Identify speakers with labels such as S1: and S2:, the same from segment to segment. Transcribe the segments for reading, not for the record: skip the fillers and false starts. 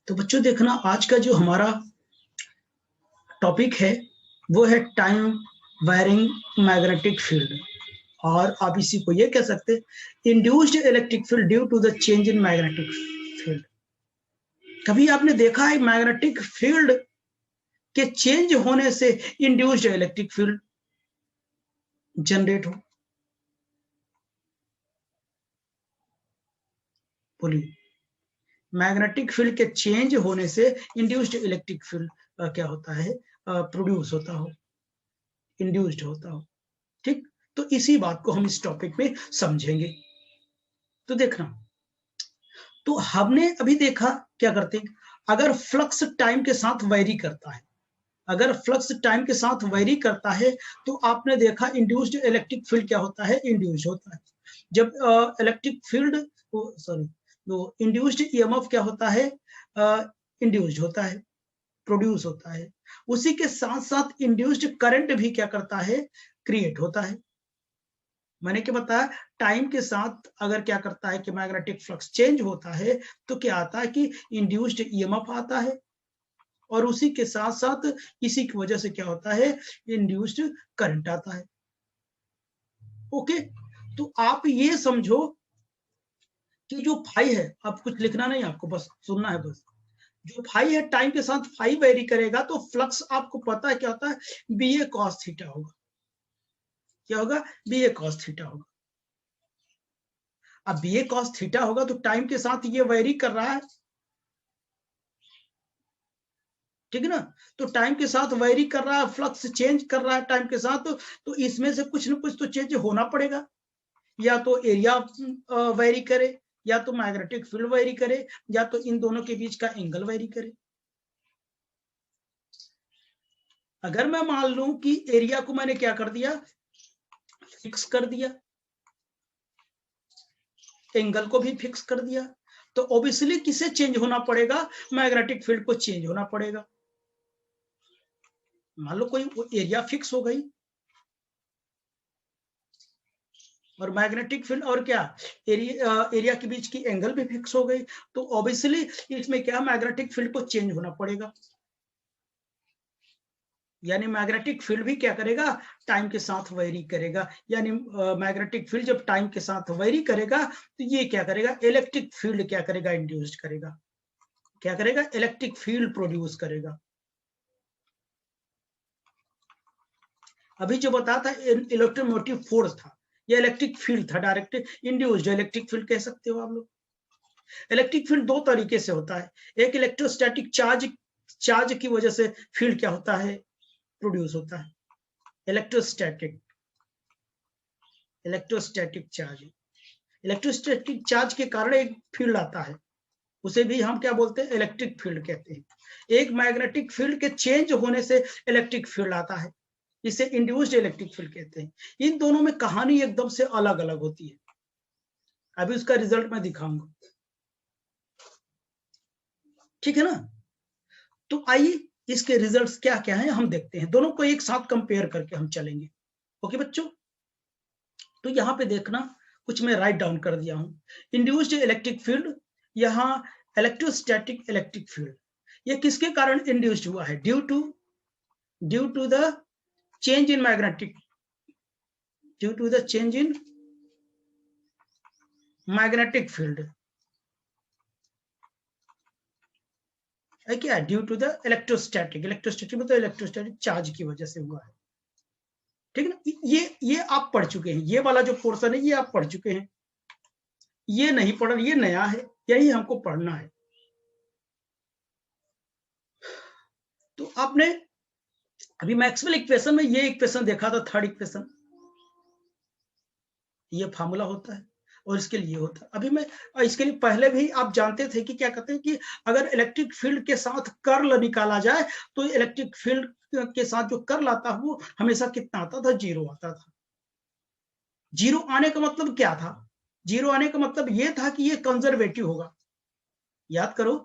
S1: तो बच्चों देखना, आज का जो हमारा टॉपिक है वो है टाइम वायरिंग मैग्नेटिक फील्ड, और आप इसी को ये कह सकते हैं induced electric field due to the change in magnetic field. कभी आपने देखा है मैग्नेटिक फील्ड के चेंज होने से इंड्यूस्ड इलेक्ट्रिक फील्ड जनरेट हो? बोलिए, मैग्नेटिक फील्ड के चेंज होने से इंड्यूस्ड इलेक्ट्रिक फील्ड क्या होता है, प्रोड्यूस होता हो, इंड्यूस्ड होता हो। ठीक, तो इसी बात को हम इस टॉपिक में समझेंगे। तो देखना, तो हमने अभी देखा क्या करते हैं, अगर फ्लक्स टाइम के साथ वेरी करता है, अगर फ्लक्स टाइम के साथ वेरी करता है तो आपने देखा इंड्यूस्ड इलेक्ट्रिक फील्ड क्या होता है, इंड्यूस होता है। जब इलेक्ट्रिक फील्ड सॉरी तो इंड्यूस्ड ईएमएफ क्या होता है, इंड्यूस्ड होता है, प्रोड्यूस होता है। उसी के साथ साथ इंड्यूस्ड करंट भी क्या करता है, क्रिएट होता है। मैंने क्या बताया, टाइम के साथ अगर क्या करता है कि मैग्नेटिक फ्लक्स चेंज होता है तो क्या आता है कि इंड्यूस्ड ईएमएफ आता है, और उसी के साथ साथ इसी की वजह से क्या होता है, इंड्यूस्ड करंट आता है। ओके, तो आप ये समझो कि जो फाई है, अब कुछ लिखना नहीं, आपको बस सुनना है। बस जो फाई है टाइम के साथ फाई वेरी करेगा तो फ्लक्स आपको पता है क्या होता है, बी ए कॉस थीटा होगा। क्या होगा, बी ए कॉस थीटा होगा। अब बी ए कॉस थीटा होगा तो टाइम के साथ ये वेरी कर रहा है, ठीक है ना। तो टाइम के साथ वेरी कर रहा है, फ्लक्स चेंज कर रहा है टाइम के साथ, तो इसमें से कुछ ना कुछ तो चेंज होना पड़ेगा। या तो एरिया वेरी करे, या तो मैग्नेटिक फील्ड वेरी करे, या तो इन दोनों के बीच का एंगल वेरी करे। अगर मैं मान लूं कि एरिया को मैंने क्या कर दिया, फिक्स कर दिया, एंगल को भी फिक्स कर दिया, तो ऑब्वियसली किसे चेंज होना पड़ेगा, मैग्नेटिक फील्ड को चेंज होना पड़ेगा। मान लो कोई एरिया फिक्स हो गई और मैग्नेटिक फील्ड और क्या, एरिया के बीच की एंगल भी फिक्स हो गई, तो ऑब्वियसली इसमें क्या, मैग्नेटिक फील्ड को चेंज होना पड़ेगा। यानी मैग्नेटिक फील्ड भी क्या करेगा, टाइम के साथ वेरी करेगा। यानी मैग्नेटिक फील्ड जब टाइम के साथ वेरी करेगा तो ये क्या करेगा, इलेक्ट्रिक फील्ड क्या करेगा, इंड्यूस करेगा। क्या करेगा, इलेक्ट्रिक फील्ड प्रोड्यूस करेगा। अभी जो बताया था इलेक्ट्रोमोटिव फोर्स था, ये इलेक्ट्रिक फील्ड था, डायरेक्ट इंड्यूस्ड इलेक्ट्रिक फील्ड कह सकते हो आप लोग। इलेक्ट्रिक फील्ड दो तरीके से होता है, एक इलेक्ट्रोस्टैटिक चार्ज की वजह से फील्ड क्या होता है, प्रोड्यूस होता है। इलेक्ट्रोस्टैटिक इलेक्ट्रोस्टैटिक चार्ज के कारण एक फील्ड आता है, उसे भी हम क्या बोलते हैं, इलेक्ट्रिक फील्ड कहते हैं। एक मैग्नेटिक फील्ड के चेंज होने से इलेक्ट्रिक फील्ड आता है, इसे इंड्यूस्ड इलेक्ट्रिक फील्ड कहते हैं। इन दोनों में कहानी एकदम से अलग अलग होती है, अभी उसका रिजल्ट मैं दिखाऊंगा, ठीक है ना। तो आइए इसके रिजल्ट्स क्या क्या हैं हम देखते हैं, दोनों को एक साथ कंपेयर करके हम चलेंगे। ओके बच्चों, तो यहाँ पे देखना, कुछ मैं राइट डाउन कर दिया हूं। इंड्यूस्ड इलेक्ट्रिक फील्ड, यहाँ इलेक्ट्रोस्टैटिक इलेक्ट्रिक फील्ड, ये किसके कारण इंड्यूस्ड हुआ है, due to the change in magnetic, due to the change in magnetic field, है क्या, ड्यू टू द इलेक्ट्रोस्टैटिक मतलब इलेक्ट्रोस्टैटिक चार्ज की वजह से हुआ है, ठीक है ना। ये आप पढ़ चुके हैं, ये वाला जो पोर्शन है ये आप पढ़ चुके हैं, ये नहीं पढ़ा, ये नया है, यही हमको पढ़ना है। तो आपने अभी मैक्सवेल इक्वेशन में ये इक्वेशन देखा था, थर्ड इक्वेशन, ये फार्मूला होता है और इसके लिए होता है। अभी मैं इसके लिए पहले भी आप जानते थे कि क्या कहते हैं कि अगर इलेक्ट्रिक फील्ड के साथ कर्ल निकाला जाए तो इलेक्ट्रिक फील्ड के साथ जो कर्ल आता है वो हमेशा कितना आता था, जीरो आता था। जीरो आने का मतलब क्या था, जीरो आने का मतलब ये था कि ये कंजर्वेटिव होगा। याद करो,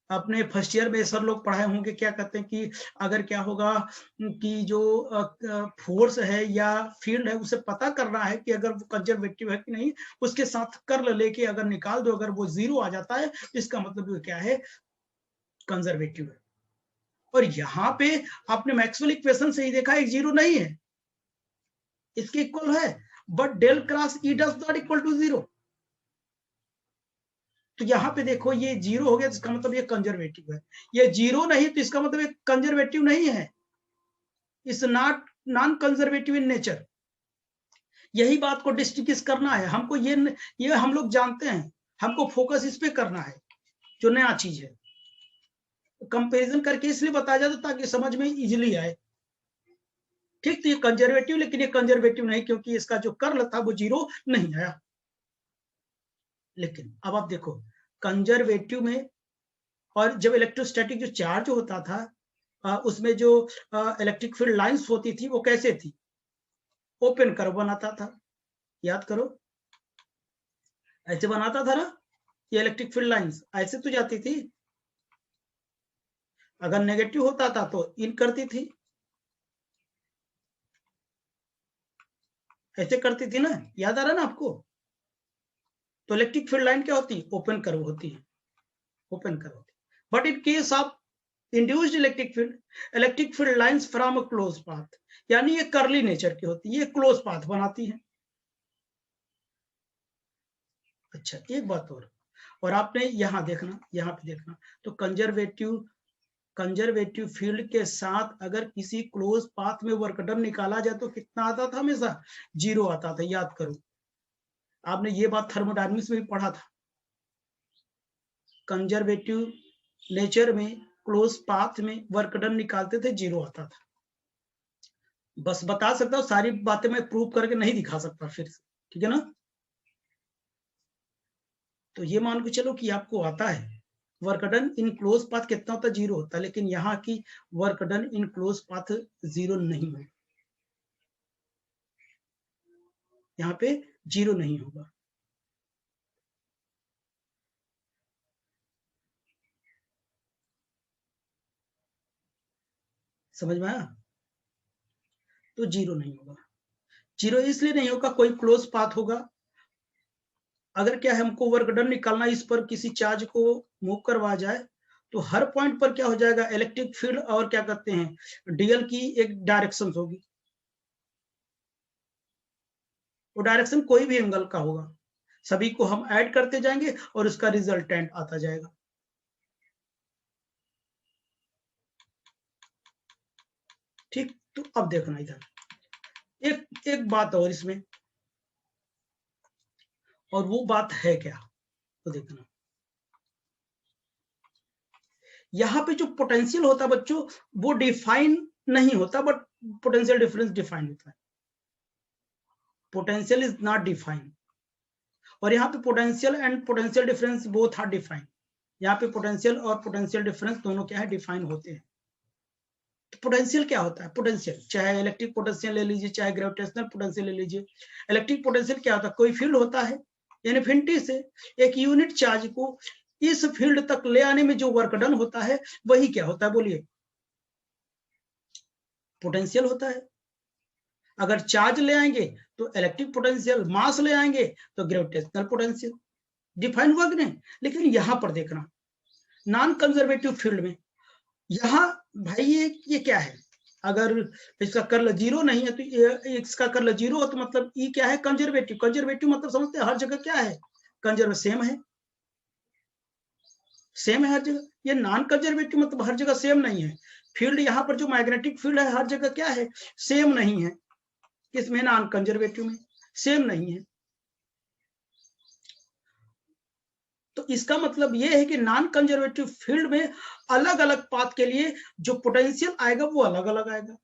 S1: अपने फर्स्ट ईयर में सर लोग पढ़ाए होंगे, क्या कहते हैं कि अगर क्या होगा कि जो फोर्स है या फील्ड है उसे पता करना है कि अगर वो कंजर्वेटिव है कि नहीं, उसके साथ कर्ल लेके अगर निकाल दो, अगर वो 0 आ जाता है, इसका मतलब वो क्या है, कंजर्वेटिव है। और यहाँ पे आपने मैक्सवेल इक्वेशन से ही देखा, एक 0 नहीं है, इसके इक्वल है, but del cross E does not equal to 0। तो यहाँ पे देखो ये 0 हो गया, तो इसका मतलब ये कंजर्वेटिव है। ये 0 नहीं तो इसका मतलब ये कंजर्वेटिव नहीं है, it's not non conservative in nature. यही बात को डिस्टिंग्विश करना है हमको, ये हम लोग जानते हैं, हमको फोकस इस पे करना है, जो नया चीज है। कंपैरिजन करके इसलिए बताया जाता ताकि समझ में इजीली आए। ठीक, तो ये कंजर्वेटिव, लेकिन ये कंजर्वेटिव नहीं, क्योंकि इसका जो कर्ल था वो 0 नहीं आया। लेकिन अब आप देखो कंजर्वेटिव में, और जब इलेक्ट्रोस्टैटिक जो चार्ज होता था उसमें जो इलेक्ट्रिक फील्ड लाइंस होती थी वो कैसे थी, ओपन कर्व बनाता था, याद करो, ऐसे बनाता था ना, ये इलेक्ट्रिक फील्ड लाइंस ऐसे तो जाती थी, अगर नेगेटिव होता था तो इन करती थी, ऐसे करती थी ना, याद आ रहा ना आपको। तो इलेक्ट्रिक फील्ड लाइन क्या होती है, ओपन कर्व होती है, ओपन कर्व होती है। But in case of induced electric field lines from a close path, यानी ये कर्ली नेचर की होती है, ये क्लोज पाथ बनाती है। अच्छा, एक बात और आपने यहां देखना, यहाँ पे देखना, तो कंजर्वेटिव फील्ड के साथ अगर किसी क्लोज पाथ में वर्क डन निकाला जाए तो कितना आता था, हमेशा 0 आता था, याद करो। आपने ये बात थर्मोडायनामिक्स में भी पढ़ा था, कंजर्वेटिव नेचर में क्लोज पाथ में वर्क डन निकालते थे, 0 आता था। बस बता सकता हूँ, सारी बातें मैं प्रूव करके नहीं दिखा सकता फिर से, ठीक है ना। तो ये मान के चलो कि आपको आता है work done in close path कितना होता है, 0 होता है, लेकिन यहाँ की work done in close path 0 नहीं होगा, यहाँ पे 0 नहीं होगा। समझ में आया, तो 0 नहीं होगा। 0 इसलिए नहीं होगा, कोई क्लोज पाथ होगा, अगर क्या है हमको वर्क डन निकालना, इस पर किसी चार्ज को मूव करवा जाए तो हर पॉइंट पर क्या हो जाएगा, इलेक्ट्रिक फील्ड और क्या कहते हैं डीएल की एक डायरेक्शन होगी, वो डायरेक्शन कोई भी एंगल का होगा, सभी को हम ऐड करते जाएंगे और उसका रिजल्टेंट आता जाएगा। ठीक, तो अब देखना इधर एक बात और इसमें, और वो बात है क्या, तो देखना यहाँ पे जो पोटेंशियल होता है बच्चों, वो डिफाइन नहीं होता, बट पोटेंशियल डिफरेंस डिफाइन होता है, पोटेंशियल इज नॉट डिफाइंड। और यहाँ पे potential and potential difference both are defined, यहाँ पे पोटेंशियल और पोटेंशियल डिफरेंस दोनों क्या है, डिफाइन होते हैं। तो पोटेंशियल क्या होता है, पोटेंशियल चाहे इलेक्ट्रिक पोटेंशियल ले लीजिए, चाहे ग्रेविटेशनल पोटेंशियल ले लीजिए। इलेक्ट्रिक पोटेंशियल क्या होता है, कोई फील्ड होता है, इनफिनिटी से एक यूनिट चार्ज को इस फील्ड तक ले आने में जो वर्क डन होता है वही क्या होता है, बोलिए, पोटेंशियल होता है। अगर चार्ज ले आएंगे तो इलेक्ट्रिक पोटेंशियल, मास ले आएंगे तो ग्रेविटेशनल पोटेंशियल, डिफाइन हुआ कि नहीं। लेकिन यहां पर देखना नॉन कंजर्वेटिव फील्ड में, यहाँ भाई ये क्या है, अगर इसका कर्ल 0 नहीं है तो इसका कर्ल 0 हो तो मतलब ये क्या है, कंजर्वेटिव। कंजर्वेटिव मतलब समझते हैं हर जगह क्या है, कंजर्व सेम है, सेम है हर जगह। ये नॉन कंजर्वेटिव मतलब हर जगह सेम नहीं है, फील्ड यहाँ पर जो मैग्नेटिक फील्ड है हर जगह क्या है, सेम नहीं है, इसमें नॉन कंजर्वेटिव में सेम नहीं है। तो इसका मतलब यह है कि नॉन कंजर्वेटिव फील्ड में अलग अलग पाथ के लिए जो पोटेंशियल आएगा वो अलग अलग आएगा।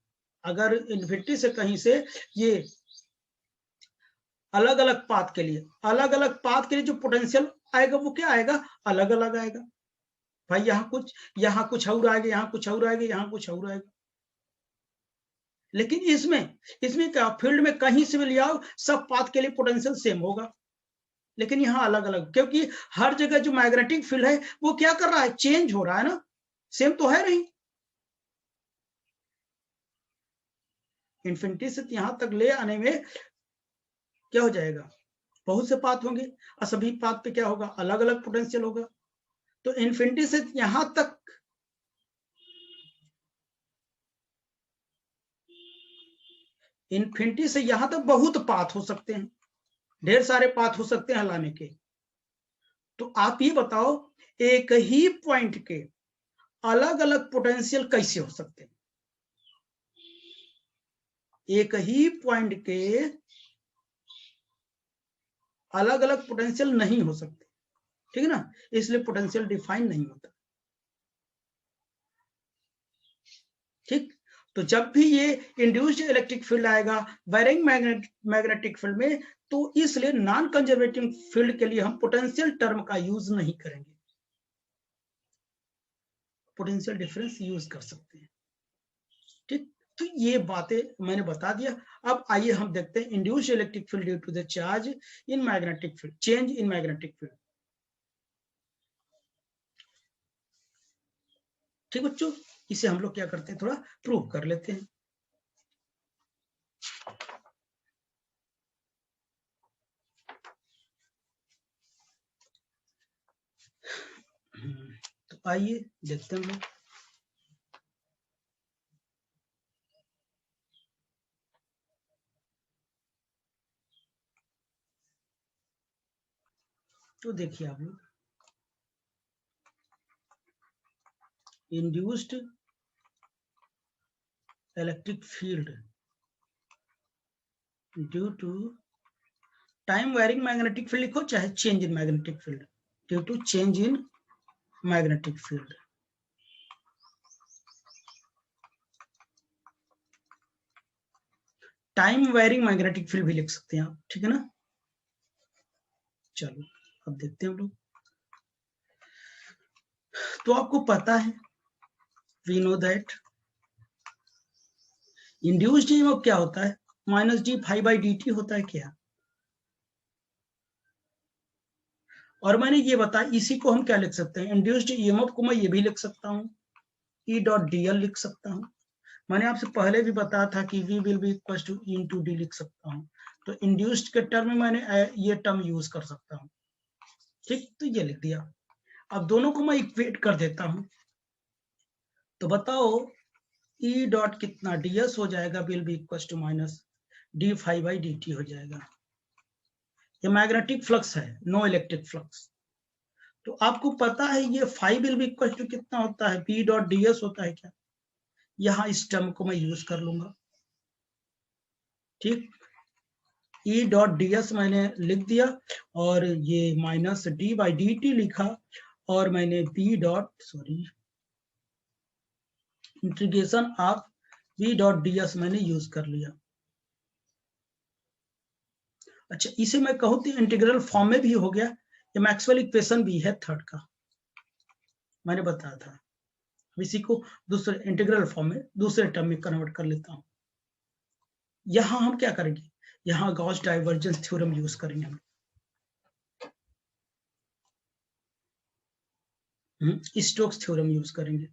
S1: अगर इन्फिनिटी से कहीं से ये अलग अलग पाथ के लिए जो पोटेंशियल आएगा वो क्या आएगा, अलग अलग आएगा। भाई यहाँ कुछ और आएगा, यहाँ कुछ और आएगा, यहाँ कुछ और आएगा। लेकिन इसमें क्या, फील्ड में कहीं से भी ले आओ, सब पाथ के लिए पोटेंशियल सेम होगा। लेकिन यहाँ अलग अलग, क्योंकि हर जगह जो मैग्नेटिक फील्ड है वो क्या कर रहा है, चेंज हो रहा है ना, सेम तो है नहीं। इन्फिनिटी से यहां तक ले आने में क्या हो जाएगा, बहुत से पाथ होंगे और सभी पाथ पे क्या होगा, अलग अलग पोटेंशियल होगा। तो इन्फिनिटी से यहां तक इन्फिनिटी से यहां तक बहुत पाथ हो सकते हैं, ढेर सारे पाथ हो सकते हैं लाने के। तो आप ये बताओ एक ही पॉइंट के अलग अलग पोटेंशियल कैसे हो सकते हैं, एक ही पॉइंट के अलग अलग पोटेंशियल नहीं हो सकते, ठीक है ना, इसलिए पोटेंशियल डिफाइन नहीं होता। ठीक, तो जब भी ये इंड्यूस्ड इलेक्ट्रिक फील्ड आएगा वायरिंग मैग्नेटिक फील्ड में, तो इसलिए नॉन कंजर्वेटिव फील्ड के लिए हम पोटेंशियल टर्म का यूज नहीं करेंगे, पोटेंशियल डिफरेंस यूज कर सकते हैं। ठीक, तो ये बातें मैंने बता दिया। अब आइए हम देखते हैं induced electric field due to the charge in magnetic field, change in magnetic field. ठीक बच्चों, इसे हम लोग क्या करते हैं, थोड़ा प्रूव कर लेते हैं। तो आइए देखते हैं हम लोग। तो देखिए आप लोग, induced electric field due to time varying magnetic field लिखो, चाहे change in magnetic field, due to change in magnetic field. Time varying magnetic field भी लिख सकते हैं आप, ठीक है ना। चलो अब देखते हैं हम लोग। तो आपको पता है, we know that induced EMF क्या होता है, minus d phi by d t होता है क्या। और मैंने ये बताया, इसी को हम क्या लिख सकते हैं, इंड्यूस्ड ईएमएफ को मैं ये भी लिख सकता हूँ, ई डॉट डी एल लिख सकता हूँ। मैंने आपसे पहले भी बताया था कि we will be equal to into d लिख सकता हूँ। तो इंड्यूस्ड के टर्म में मैंने ये टर्म यूज कर सकता हूँ। ठीक, तो ये लिख दिया। अब दोनों को मैं इक्वेट कर देता हूं, तो बताओ ई डॉट कितना डी एस हो जाएगा, will be equal to minus d phi by d t हो जाएगा। ये मैग्नेटिक फ्लक्स है, नो इलेक्ट्रिक फ्लक्स। तो आपको पता है ये phi will be equal to कितना होता है, बी डॉट डी एस होता है क्या। यहां इस टर्म को मैं यूज कर लूंगा। ठीक, ई डॉट डी एस मैंने लिख दिया और ये minus d by d t लिखा, और मैंने B dot integration of v dot d s मैंने यूज कर लिया। अच्छा, इसे मैं कहूं तो इंटीग्रल फॉर्म में भी हो गया, ये मैक्सवेल इक्वेशन भी है थर्ड का, मैंने बताया था। इसी को दूसरे इंटीग्रल फॉर्म में दूसरे टर्म में कन्वर्ट कर लेता हूं। यहां हम क्या करेंगे, यहां गॉस डाइवर्जेंस थ्योरम यूज करेंगे हम, स्टोक्स थ्योरम यूज करेंगे,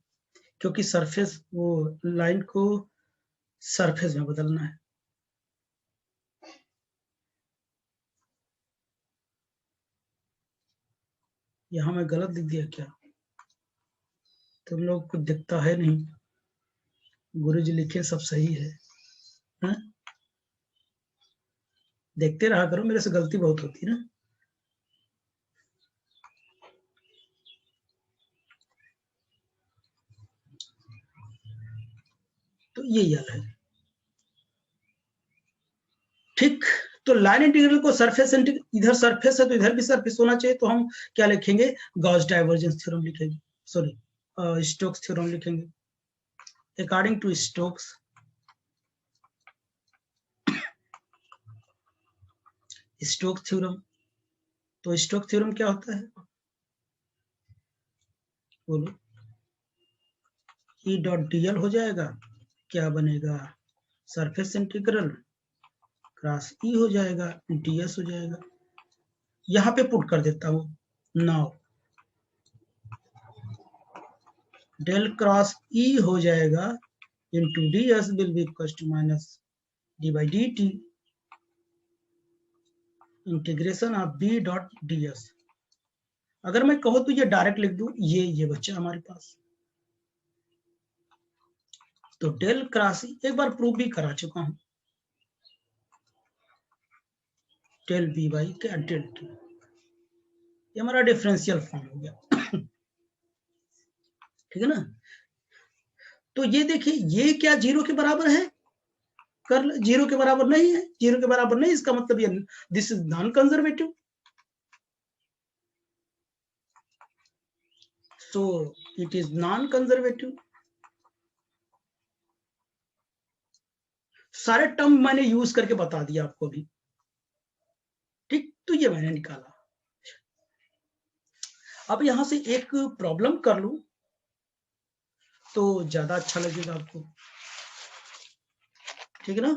S1: क्योंकि सरफेस वो लाइन को सरफेस में बदलना है। यहां मैं गलत लिख दिया क्या, तुम लोग कुछ दिखता है नहीं, गुरुजी लिखे सब सही है, हा? देखते रहा करो, मेरे से गलती बहुत होती है ना। तो ये याद है। ठीक, तो लाइन इंटीग्रल को सरफेस इधर सरफेस है तो इधर भी सरफेस होना चाहिए, तो हम क्या लिखेंगे, गॉस डाइवर्जेंस थ्योरम लिखेंगे, सॉरी स्टोक्स थ्योरम लिखेंगे। According to Stokes Stokes theorem, तो स्टोक्स थ्योरम क्या होता है, बोलो। ई डॉट डीएल हो जाएगा, क्या बनेगा, सरफेस इंटीग्रल क्रॉस ई हो जाएगा, डीएस हो जाएगा। यहां पे पुट कर देता हूं। नाउ डेल क्रॉस ई हो जाएगा into d s will be equal to minus d by d t integration of B dot d s. अगर मैं कहूँ तो ये डायरेक्ट लिख दूं, ये बच्चा हमारे पास। तो डेल क्रॉस एक बार प्रूव भी करा चुका हूं, डेल बी बाई क्या डेल टी, ये हमारा डिफरेंशियल फॉर्म हो गया। ठीक है ना। तो ये देखिए ये क्या जीरो के बराबर है, कर्ल जीरो के बराबर नहीं है, जीरो के बराबर नहीं, इसका मतलब ये this is non conservative. So it is non conservative. सारे टर्म मैंने यूज करके बता दिया आपको भी, ठीक। तो ये मैंने निकाला। अब यहां से एक प्रॉब्लम कर लूं तो ज्यादा अच्छा लगेगा आपको, ठीक है ना।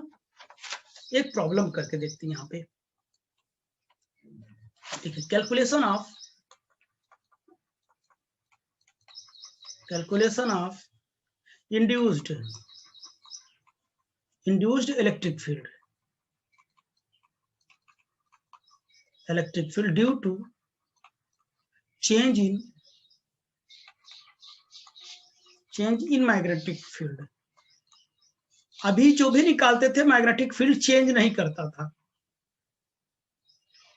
S1: एक प्रॉब्लम करके देखते हैं यहां पे, ठीक है। Calculation of induced electric field due to change in magnetic field. अभी जो भी निकालते थे मैग्नेटिक फील्ड चेंज नहीं करता था,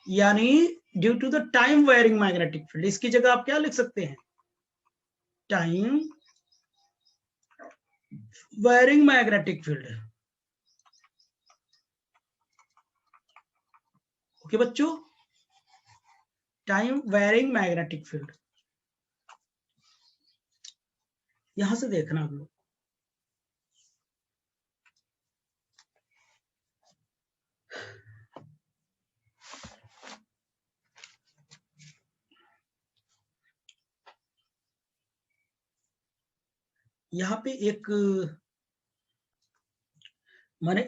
S1: यानी due to the time varying magnetic field. इसकी जगह आप क्या लिख सकते हैं, time varying magnetic field. Okay बच्चों, टाइम वेयरिंग मैग्नेटिक फील्ड। यहां से देखना आप लोग, यहां पे मैंने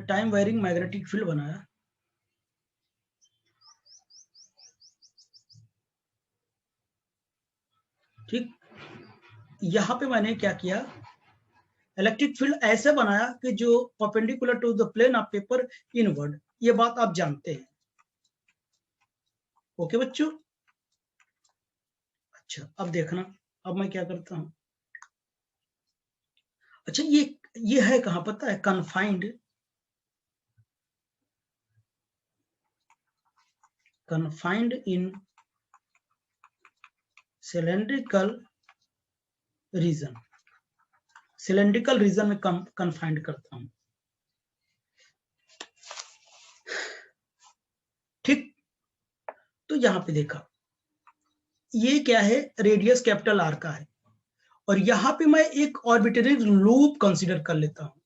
S1: टाइम वेयरिंग मैग्नेटिक फील्ड बनाया। ठीक, यहां पे मैंने क्या किया, इलेक्ट्रिक फील्ड ऐसे बनाया कि जो perpendicular to the plane of paper inward. ये बात आप जानते हैं। ओके बच्चों, अच्छा अब देखना, अब मैं क्या करता हूं। अच्छा ये है कहां पता है, कन्फाइंड इन सिलेंड्रिकल रीजन में कन्फाइंड करता हूं, ठीक। तो यहां पे देखा ये क्या है, रेडियस कैपिटल आर का है, और यहां पे मैं एक ऑर्बिटरी लूप कंसीडर कर लेता हूं,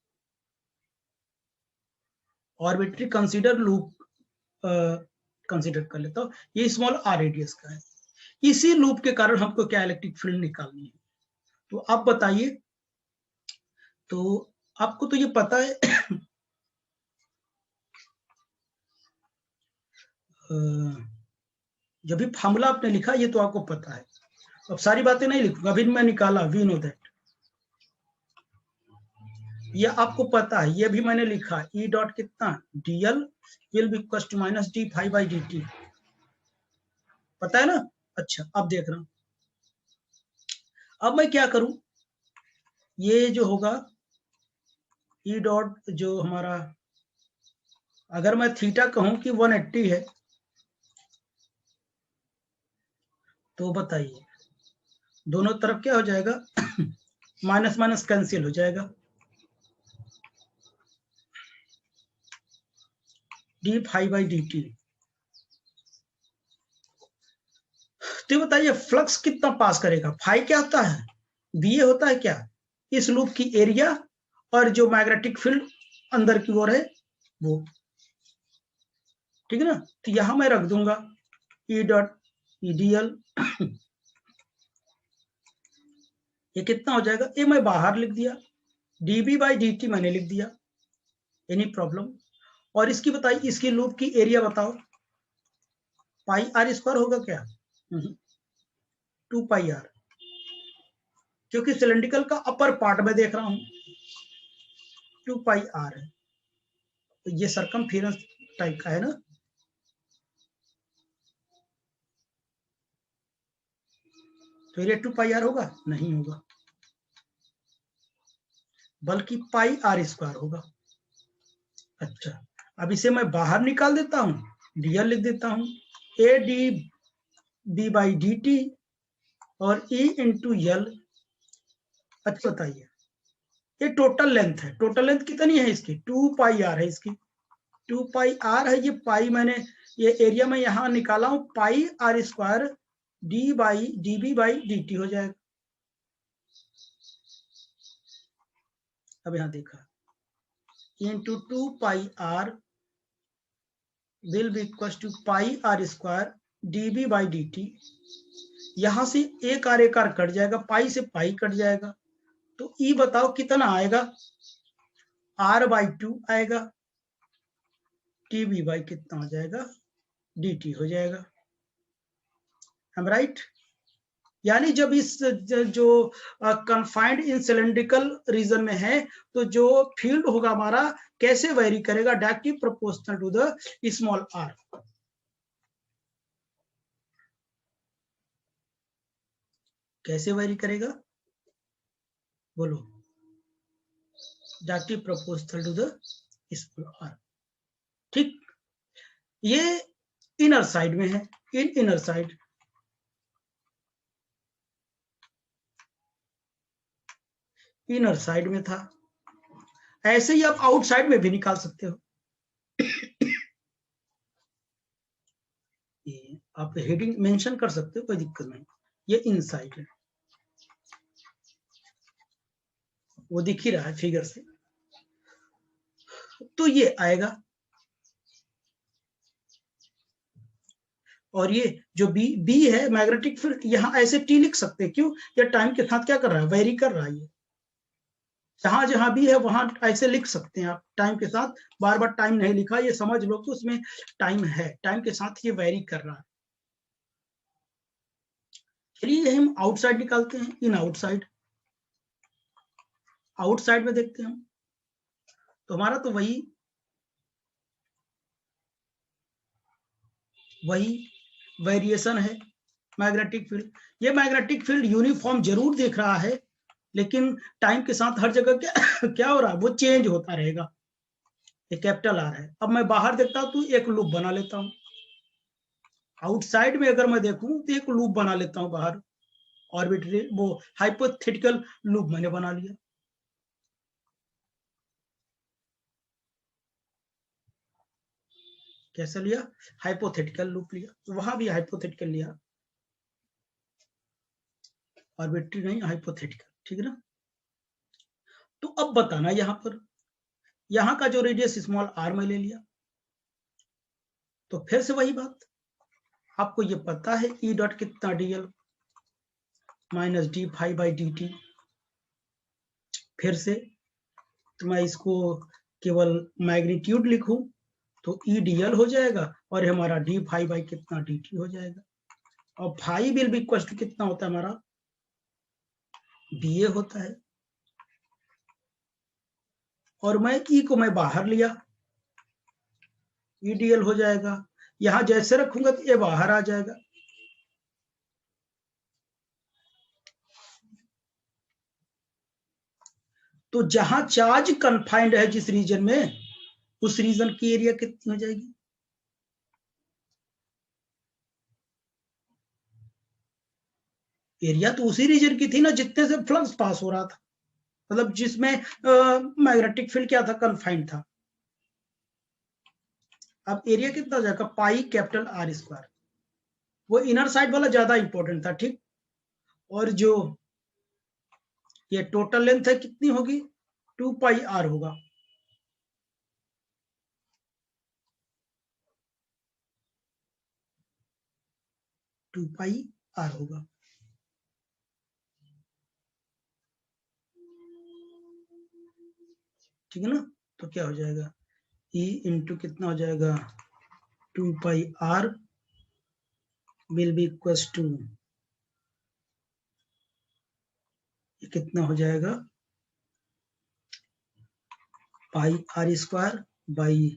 S1: ऑर्बिटरी लूप कंसीडर कर लेता हूं। ये स्मॉल आर रेडियस का है। इसी लूप के कारण हमको क्या इलेक्ट्रिक फील्ड निकालनी है। तो आप बताइए, तो आपको तो ये पता है जो भी फॉर्मूला आपने लिखा ये तो आपको पता है, अब सारी बातें नहीं लिखूंगा, अभी मैं निकाला, वी नो दैट, ये आपको पता है, ये भी मैंने लिखा, ई डॉट कितना d l will be equal to minus d phi by d t, पता है ना। अच्छा अब देख रहा हूं, अब मैं क्या करूं, ये जो होगा ई डॉट जो हमारा, अगर मैं थीटा कहूं कि 180 है, तो बताइए दोनों तरफ क्या हो जाएगा माइनस माइनस कैंसिल हो जाएगा, d phi by d t. तो बताइए फ्लक्स कितना पास करेगा, फाई क्या होता है, बी ए होता है क्या, इस लूप की एरिया, और जो मैग्नेटिक फील्ड अंदर की ओर है वो, ठीक है ना। तो यहां मैं रख दूंगा ई डॉट ईडीएल, ये कितना हो जाएगा, ये मैं बाहर लिख दिया, डीबी बाई डी टी मैंने लिख दिया, एनी प्रॉब्लम। और इसकी बताइए, इसकी लूप की एरिया बताओ, पाई आर स्क्वायर होगा क्या? 2 पाई आर, क्योंकि सिलेंड्रिकल का अपर पार्ट में देख रहा हूं, 2 पाई आर है, तो ये सरकमफेरेंस टाइप का है ना, तो ये 2 पाई आर होगा? नहीं होगा, बल्कि पाई आर स्क्वायर होगा। अच्छा, अब इसे मैं बाहर निकाल देता हूं, डीएल लिख देता हूं, A d B by d t और ई इंटू एल। अच्छा बताइए, ये टोटल लेंथ है, टोटल लेंथ कितनी है इसकी? 2 पाई आर है इसकी, 2 पाई आर है, ये पाई मैंने ये एरिया में यहां निकाला हूं, pi r square d by d B by d t हो जाएगा। अब यहां देखा, into 2 pi r will be equal to pi r square d B by d t. यहां से एक आर कट जाएगा, पाई से पाई कट जाएगा, तो ई बताओ कितना आएगा? आर बाई 2 आएगा, टी बी बाई कितना हो जाएगा? डी टी हो जाएगा। हम राइट? यानी जब इस जो कन्फाइंड इन सिलेंड्रिकल रीजन में है, तो जो फील्ड होगा हमारा कैसे वेरी करेगा? Directly proportional to the small r. कैसे वेरी करेगा बोलो? Directly proportional to the small r. ठीक, ये इनर साइड में है, in inner side, inner side में था। ऐसे ही आप आउटसाइड में भी निकाल सकते हो, ये आप हेडिंग मेंशन कर सकते हो, कोई दिक्कत नहीं। ये इनसाइड है, वो दिख ही रहा है फिगर से, तो ये आएगा। और ये जो बी बी है मैग्नेटिक फील्ड, यहां ऐसे टी लिख सकते हैं, क्यों? ये टाइम के साथ क्या कर रहा है? वेरी कर रहा है। ये जहां जहां भी है वहां ऐसे लिख सकते हैं आप, टाइम के साथ। बार बार टाइम नहीं लिखा, ये समझ लो कि उसमें टाइम है, टाइम के साथ ये वेरी कर रहा है। चलिए हम आउटसाइड निकालते हैं, इन आउटसाइड, आउटसाइड में देखते हैं हम, तो हमारा तो वही वेरिएशन है मैग्नेटिक फील्ड। ये मैग्नेटिक फील्ड यूनिफॉर्म जरूर दिख रहा है, लेकिन टाइम के साथ हर जगह क्या क्या हो रहा है? वो चेंज होता रहेगा। ये कैपिटल आर है। अब मैं बाहर देखता हूं तो एक लूप बना लेता हूं, आउटसाइड में अगर मैं देखूं तो एक लूप बना लेता हूं बाहर, ऑर्बिटरी वो हाइपोथेटिकल लूप मैंने बना लिया। कैसे लिया? हाइपोथेटिकल लूप लिया, तो वहां भी हाइपोथेटिकल लिया, ऑर्बिटरी नहीं, हाइपोथेटिकल, ठीक है ना? तो अब बताना, यहां पर यहां का जो रेडियस स्मॉल आर में ले लिया, तो फिर से वही बात, आपको ये पता है ई डॉट कितना d l minus d phi by d t. फिर से तो मैं इसको केवल मैग्नीट्यूड लिखूं तो ई डी एल हो जाएगा, और हमारा डी फाई बाई कितना डी टी हो जाएगा। और phi will be equal to कितना होता है हमारा? बी ए होता है। और मैं ई को मैं बाहर लिया, ई डी एल हो जाएगा। यहां जैसे रखूंगा तो ये बाहर आ जाएगा, तो जहां चार्ज कन्फाइंड है जिस रीजन में, उस रीजन की एरिया कितनी हो जाएगी? एरिया तो उसी रीजन की थी ना जितने से फ्लक्स पास हो रहा था, मतलब जिसमें मैग्नेटिक फील्ड क्या था? कन्फाइंड था। अब एरिया कितना हो जाएगा? Pi capital R square. वो इनर साइड वाला ज्यादा इंपॉर्टेंट था, ठीक। और जो ये टोटल लेंथ है कितनी होगी? 2 पाई आर होगा। टू पाई आर होगा, ठीक है ना? तो क्या हो जाएगा? E इंटू कितना हो जाएगा 2 pi r will be equals to, ये कितना हो जाएगा पाई r स्क्वायर बाई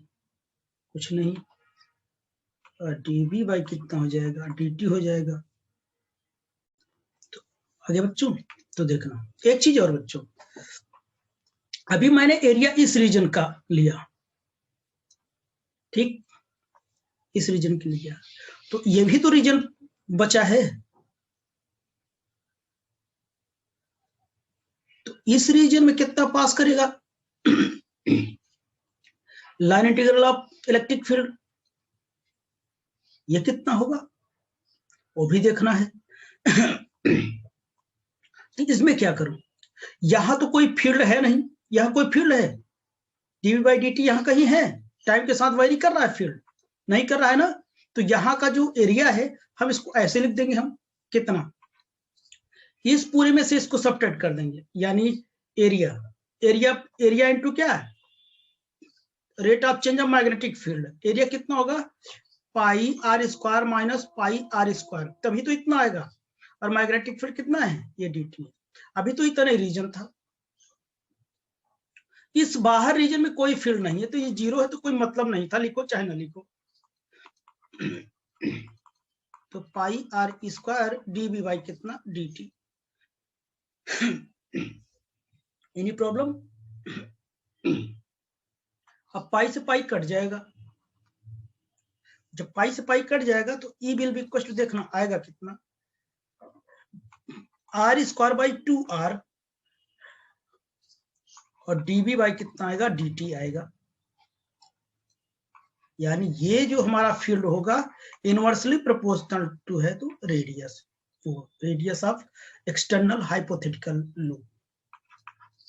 S1: कुछ नहीं dv बाई कितना हो जाएगा dt हो जाएगा। तो आगे बच्चों तो देखना एक चीज और बच्चों, अभी मैंने एरिया इस रीजन का लिया, ठीक, इस रीजन के लिया, तो ये भी तो रीजन बचा है, तो इस रीजन में कितना पास करेगा line integral of electric field, ये कितना होगा वो भी देखना है। इसमें क्या करूं, यहां तो कोई फील्ड है नहीं, यहां कोई फील्ड है dv बाई dt यहां कहीं है, टाइम के साथ वायरी कर रहा है, फील्ड नहीं कर रहा है ना, तो यहां का जो एरिया है हम इसको ऐसे लिख देंगे, हम कितना इस पूरे में से इसको सबट्रैक्ट कर देंगे, यानी एरिया एरिया एरिया इनटू क्या है rate of change of magnetic field, area कितना होगा पाई r square minus pi r square, तभी तो इतना आएगा, और मैग्नेटिक फील्ड कितना है ये dt, अभी तो इतना ही रीजन था, इस बाहर रीजन में कोई फील्ड नहीं है, तो ये जीरो है तो कोई मतलब नहीं था, लिखो चाहे ना लिखो। तो पाई r स्क्वायर dv बाई कितना dt, एनी प्रॉब्लम। अब पाई से पाई कट जाएगा, जब पाई से पाई कट जाएगा तो E will be equal to देखना आएगा कितना r स्क्वायर बाई 2r और dv बाई कितना आएगा dt आएगा, यानी ये जो हमारा फील्ड होगा इनवर्सली प्रोपोर्शनल टू है तो रेडियस, तो radius of external hypothetical loop,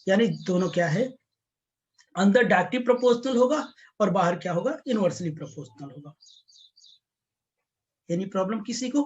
S1: यानी दोनों क्या है अंदर डायरेक्टली प्रोपोर्शनल होगा और बाहर क्या होगा इनवर्सली प्रोपोर्शनल होगा। एनी प्रॉब्लम किसी को?